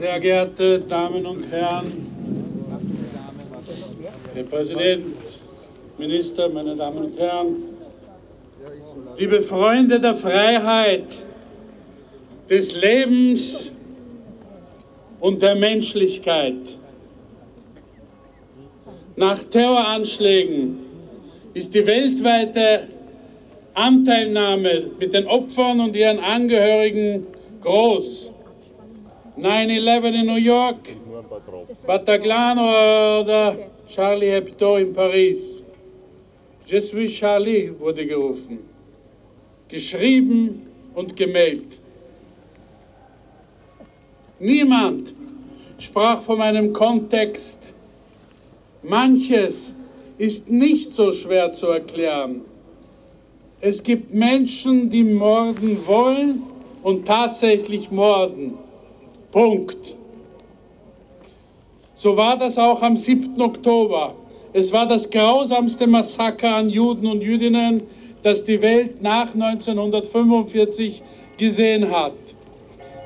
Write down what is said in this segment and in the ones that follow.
Sehr geehrte Damen und Herren, Herr Präsident, Minister, meine Damen und Herren, liebe Freunde der Freiheit, des Lebens und der Menschlichkeit. Nach Terroranschlägen ist die weltweite Anteilnahme mit den Opfern und ihren Angehörigen groß. 9/11 in New York, Bataclan oder Charlie Hebdo in Paris. Je suis Charlie wurde gerufen, geschrieben und gemeldet. Niemand sprach von einem Kontext. Manches ist nicht so schwer zu erklären. Es gibt Menschen, die morden wollen und tatsächlich morden. Punkt. So war das auch am 7. Oktober. Es war das grausamste Massaker an Juden und Jüdinnen, das die Welt nach 1945 gesehen hat.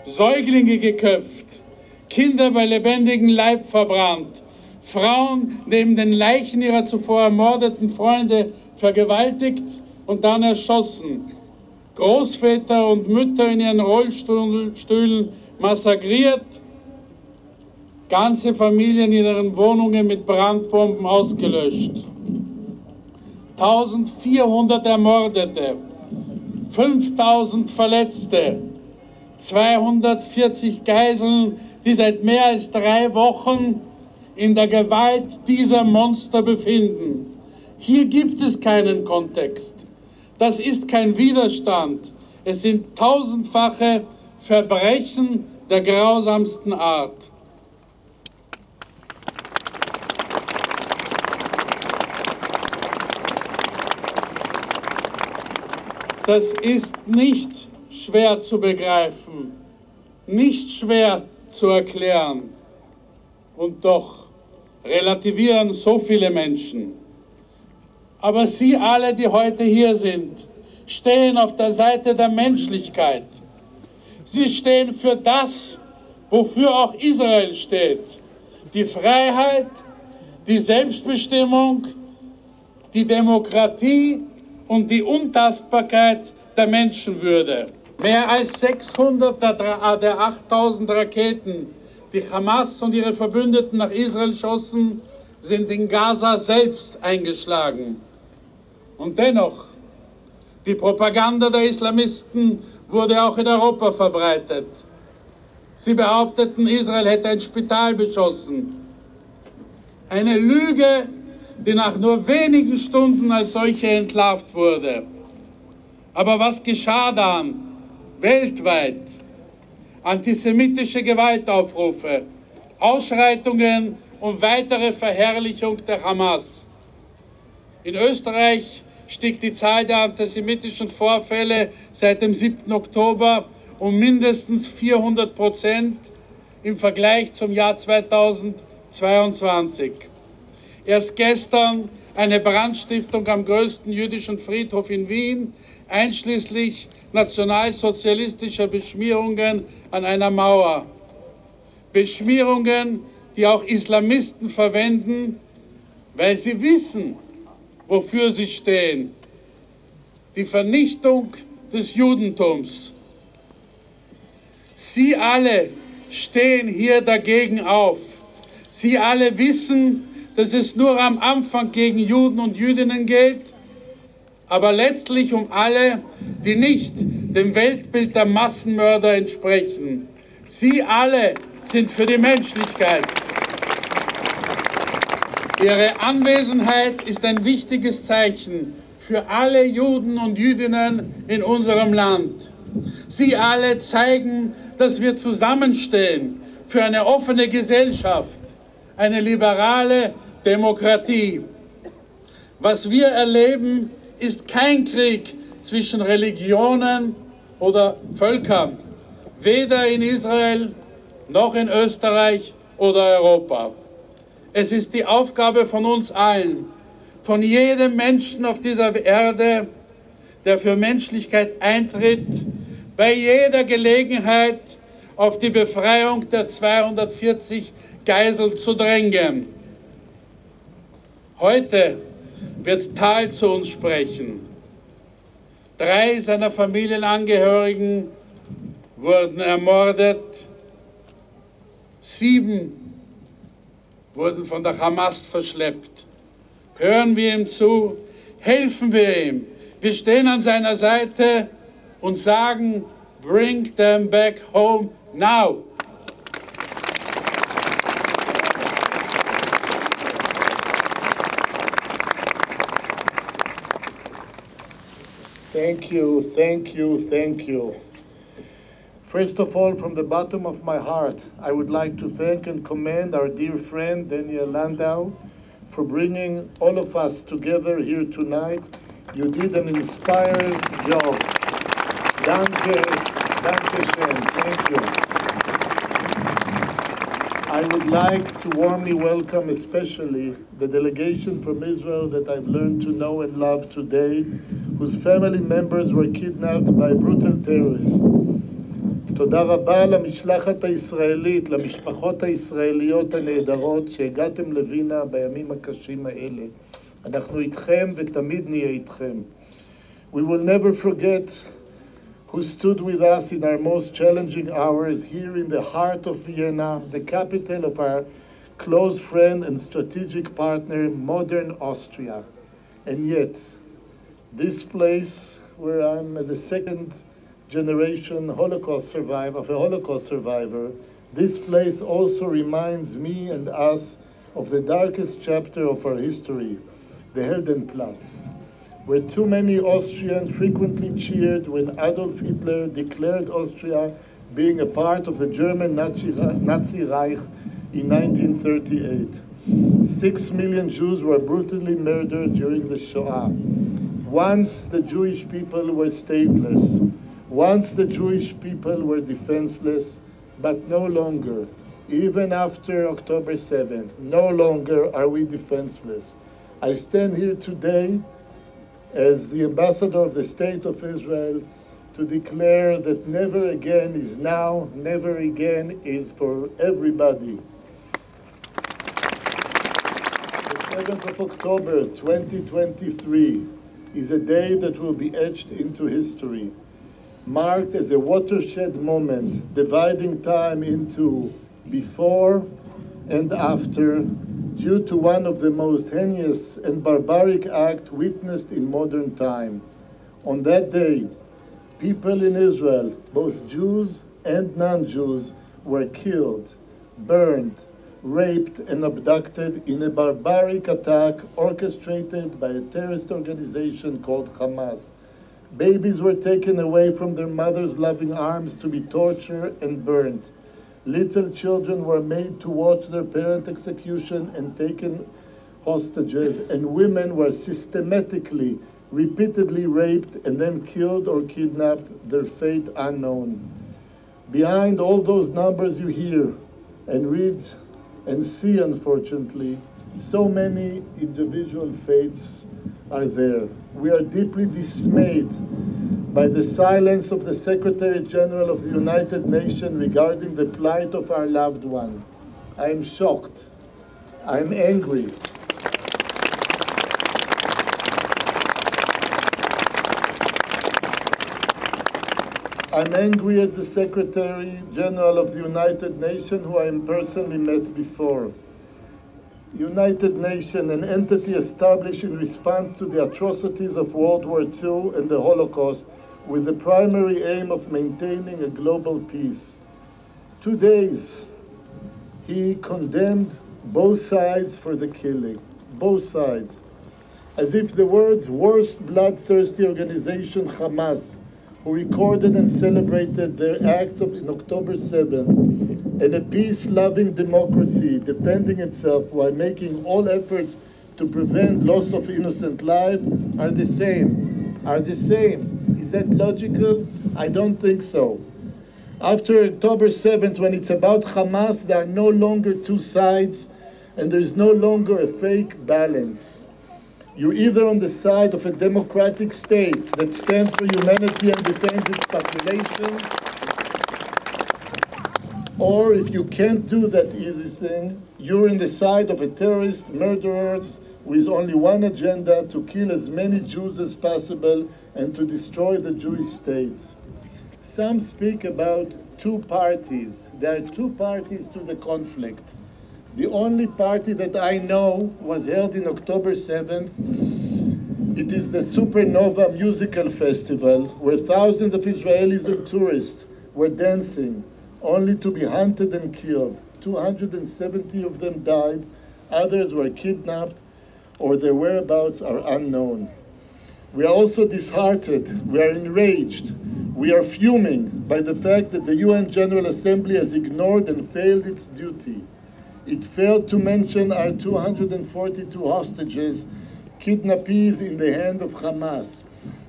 Säuglinge geköpft, Kinder bei lebendigem Leib verbrannt, Frauen neben den Leichen ihrer zuvor ermordeten Freunde vergewaltigt und dann erschossen, Großväter und Mütter in ihren Rollstühlen massakriert, ganze Familien in ihren Wohnungen mit Brandbomben ausgelöscht. 1400 Ermordete, 5000 Verletzte, 240 Geiseln, die seit mehr als 3 Wochen in der Gewalt dieser Monster befinden. Hier gibt es keinen Kontext. Das ist kein Widerstand. Es sind tausendfache Verbrechen der grausamsten Art. Das ist nicht schwer zu begreifen, nicht schwer zu erklären. Und doch relativieren so viele Menschen. Aber Sie alle, die heute hier sind, stehen auf der Seite der Menschlichkeit. Sie stehen für das, wofür auch Israel steht. Die Freiheit, die Selbstbestimmung, die Demokratie und die Untastbarkeit der Menschenwürde. Mehr als 600 der 8000 Raketen, die Hamas und ihre Verbündeten nach Israel schossen, sind in Gaza selbst eingeschlagen. Und dennoch, die Propaganda der Islamisten wurde auch in Europa verbreitet. Sie behaupteten, Israel hätte ein Spital beschossen. Eine Lüge, die nach nur wenigen Stunden als solche entlarvt wurde. Aber was geschah dann? Weltweit. Antisemitische Gewaltaufrufe, Ausschreitungen und weitere Verherrlichung der Hamas. In Österreich stieg die Zahl der antisemitischen Vorfälle seit dem 7. Oktober um mindestens 400% im Vergleich zum Jahr 2022. Erst gestern eine Brandstiftung am größten jüdischen Friedhof in Wien, einschließlich nationalsozialistischer Beschmierungen an einer Mauer. Beschmierungen, die auch Islamisten verwenden, weil sie wissen, wofür sie stehen. Die Vernichtung des Judentums. Sie alle stehen hier dagegen auf. Sie alle wissen, dass es nur am Anfang gegen Juden und Jüdinnen geht, aber letztlich um alle, die nicht dem Weltbild der Massenmörder entsprechen. Sie alle sind für die Menschlichkeit. Ihre Anwesenheit ist ein wichtiges Zeichen für alle Juden und Jüdinnen in unserem Land. Sie alle zeigen, dass wir zusammenstehen für eine offene Gesellschaft, eine liberale Demokratie. Was wir erleben, ist kein Krieg zwischen Religionen oder Völkern, weder in Israel noch in Österreich oder Europa. Es ist die Aufgabe von uns allen, von jedem Menschen auf dieser Erde, der für Menschlichkeit eintritt, bei jeder Gelegenheit auf die Befreiung der 240 Geiseln zu drängen. Heute wird Tal zu uns sprechen. 3 seiner Familienangehörigen wurden ermordet, 7 wurden von der Hamas verschleppt. Hören wir ihm zu, helfen wir ihm. Wir stehen an seiner Seite und sagen, bring them back home now. Thank you, thank you, thank you. First of all, from the bottom of my heart, I would like to thank and commend our dear friend Daniel Landau for bringing all of us together here tonight. You did an inspired job. Danke, danke schön, thank you. I would like to warmly welcome especially the delegation from Israel that I've learned to know and love today, whose family members were kidnapped by brutal terrorists. תודה רבה למשלחת הישראלית, למשפחות הישראליות הנהדרות שהגעתם לווינה בימים הקשים האלה. אנחנו איתכם ותמיד נהיה איתכם. We will never forget who stood with us in our most challenging hours here in the heart of Vienna, the capital of our close friend and strategic partner, modern Austria. And yet, this place where I'm the second generation Holocaust survivor, this place also reminds me and us of the darkest chapter of our history, the Heldenplatz, where too many Austrians frequently cheered when Adolf Hitler declared Austria being a part of the German Nazi Reich in 1938. 6 million Jews were brutally murdered during the Shoah. Once the Jewish people were stateless, once the Jewish people were defenseless, but no longer, even after October 7th, no longer are we defenseless. I stand here today as the ambassador of the State of Israel to declare that never again is now, never again is for everybody. The 7th of October 2023 is a day that will be etched into history, marked as a watershed moment, dividing time into before and after, due to one of the most heinous and barbaric acts witnessed in modern time. On that day, people in Israel, both Jews and non-Jews, were killed, burned, raped, and abducted in a barbaric attack orchestrated by a terrorist organization called Hamas. Babies were taken away from their mothers' loving arms to be tortured and burned. Little children were made to watch their parent execution and taken hostages, and women were systematically, repeatedly raped and then killed or kidnapped, their fate unknown. Behind all those numbers you hear and read and see, unfortunately, so many individual fates are there. We are deeply dismayed by the silence of the Secretary General of the United Nations regarding the plight of our loved one. I am shocked. I am angry. I'm angry at the Secretary General of the United Nations, who I personally met before. United Nations, an entity established in response to the atrocities of World War II and the Holocaust, with the primary aim of maintaining a global peace. 2 days, he condemned both sides for the killing, both sides, as if the world's worst bloodthirsty organization, Hamas, who recorded and celebrated their acts in October 7th, and a peace-loving democracy defending itself while making all efforts to prevent loss of innocent life, are the same. Is that logical? I don't think so. After October 7th, when it's about Hamas, there are no longer two sides, and there's no longer a fake balance. You're either on the side of a democratic state that stands for humanity and defends its population, Or if you can't do that easy thing, you're in the side of a terrorist, murderers with only one agenda: to kill as many Jews as possible and to destroy the Jewish state. Some speak about two parties. There are two parties to the conflict. The only party that I know was held in October 7th. It is the Supernova Musical Festival, where thousands of Israelis and tourists were dancing, only to be hunted and killed. 270 of them died, others were kidnapped, or their whereabouts are unknown. We are also disheartened, we are enraged, we are fuming by the fact that the UN General Assembly has ignored and failed its duty. It failed to mention our 242 hostages, kidnappees in the hand of Hamas.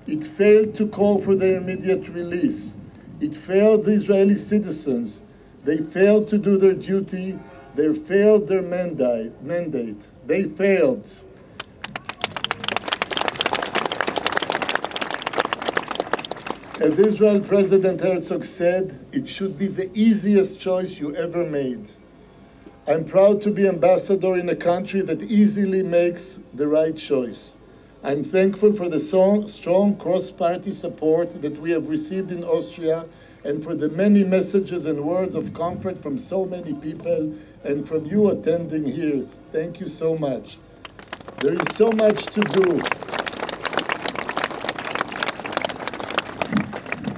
It failed to call for their immediate release. It failed the Israeli citizens. They failed to do their duty. They failed their mandate. They failed. As Israel President Herzog said, it should be the easiest choice you ever made. I'm proud to be ambassador in a country that easily makes the right choice. I'm thankful for the strong cross-party support that we have received in Austria and for the many messages and words of comfort from so many people and from you attending here. Thank you so much. There is so much to do.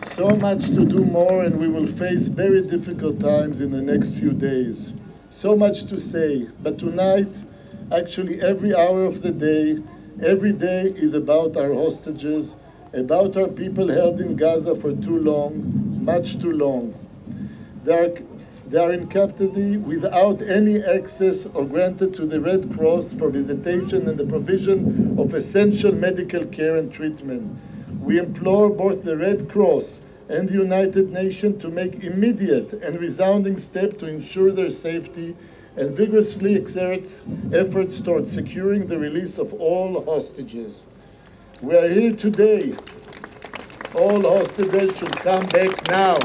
So much to do more, and we will face very difficult times in the next few days. So much to say, but tonight, actually every hour of the day, every day is about our hostages, about our people held in Gaza for too long, much too long. They are in captivity without any access or granted to the Red Cross for visitation and the provision of essential medical care and treatment. We implore both the Red Cross and the United Nations to make immediate and resounding steps to ensure their safety and vigorously exert efforts towards securing the release of all hostages. We are here today. All hostages should come back now.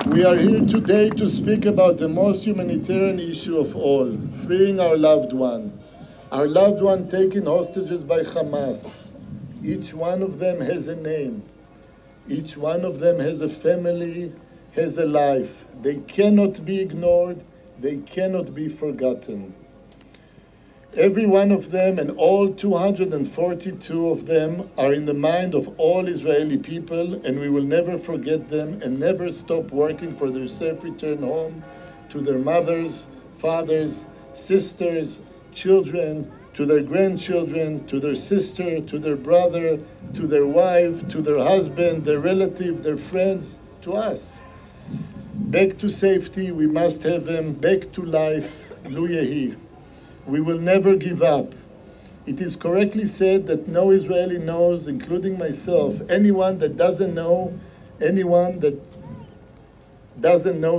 We are here today to speak about the most humanitarian issue of all, freeing our loved one taken hostages by Hamas. Each one of them has a name. Each one of them has a family, has a life. They cannot be ignored. They cannot be forgotten. Every one of them and all 242 of them are in the mind of all Israeli people, and we will never forget them and never stop working for their safe return home to their mothers, fathers, sisters, children, to their grandchildren, to their sister, to their brother, to their wife, to their husband, their relative, their friends, to us. Back to safety, we must have them. Back to life, Lu Yehi. We will never give up. It is correctly said that no Israeli knows, including myself, anyone that doesn't know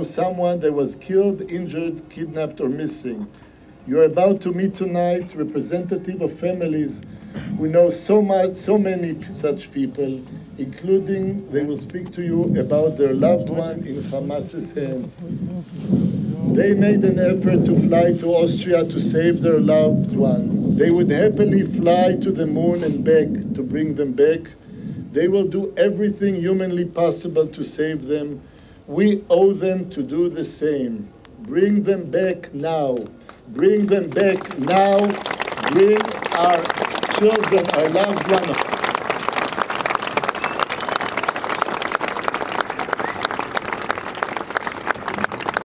someone that was killed, injured, kidnapped, or missing. You are about to meet tonight representative of families who know so many such people, including they will speak to you about their loved one in Hamas's hands. They made an effort to fly to Austria to save their loved one. They would happily fly to the moon and back to bring them back. They will do everything humanly possible to save them. We owe them to do the same. Bring them back now. Bring them back now. Bring our children, our loved ones.